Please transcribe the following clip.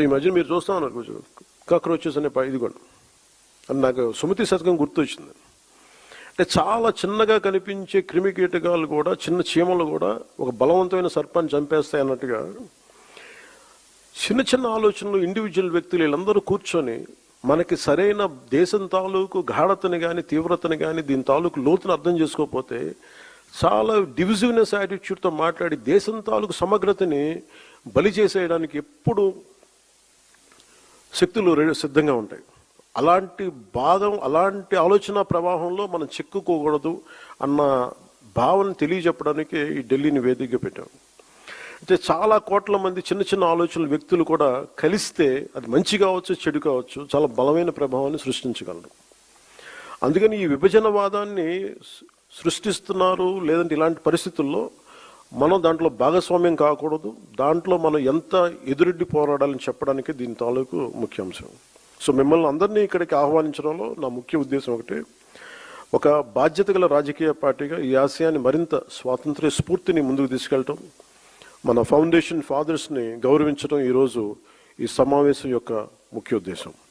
ఈ మధ్య మీరు చూస్తా ఉన్నారు కొంచెం కాక్రోచెస్ అనే ఇది కూడా అని నాకు సుమతి శతకం గుర్తొచ్చింది. అంటే చాలా చిన్నగా కనిపించే క్రిమి కీటకాలు కూడా, చిన్న చీమలు కూడా ఒక బలవంతమైన సర్పాన్ని చంపేస్తాయి అన్నట్టుగా చిన్న చిన్న ఆలోచనలు ఇండివిజువల్ వ్యక్తులు వీళ్ళందరూ కూర్చొని మనకి సరైన దేశం తాలూకు గాఢతని కానీ తీవ్రతని కానీ దీని తాలూకు లోతుని అర్థం చేసుకోకపోతే చాలా డివిజివ్నెస్ యాటిట్యూడ్తో మాట్లాడి దేశం తాలూకు సమగ్రతని బలి చేసేయడానికి ఎప్పుడు శక్తులు సిద్ధంగా ఉంటాయి. అలాంటి అలాంటి ఆలోచన ప్రవాహంలో మనం చిక్కుకోకూడదు అన్న భావన తెలియజెప్పడానికి ఈ ఢిల్లీని వేదికగా పెట్టాం. అయితే చాలా కోట్ల మంది చిన్న చిన్న ఆలోచనల వ్యక్తులు కూడా కలిస్తే అది మంచి కావచ్చు, చెడు కావచ్చు, చాలా బలమైన ప్రభావాన్ని సృష్టించగలరు. అందుకని ఈ విభజనవాదాన్ని సృష్టిస్తున్నారు. లేదంటే ఇలాంటి పరిస్థితుల్లో మనం దాంట్లో భాగస్వామ్యం కాకూడదు, దాంట్లో మనం ఎంత ఎదురెడ్డి పోరాడాలని చెప్పడానికి దీని తాలూకు ముఖ్యాంశం. సో మిమ్మల్ని అందరినీ ఇక్కడికి ఆహ్వానించడంలో నా ముఖ్య ఉద్దేశం ఒకటి, ఒక బాధ్యత గల రాజకీయ పార్టీగా ఈ ఆశయాన్ని మరింత స్వాతంత్ర్య స్ఫూర్తిని ముందుకు తీసుకెళ్ళటం, మన ఫౌండేషన్ ఫాదర్స్ని గౌరవించడం ఈరోజు ఈ సమావేశం యొక్క ముఖ్య ఉద్దేశం.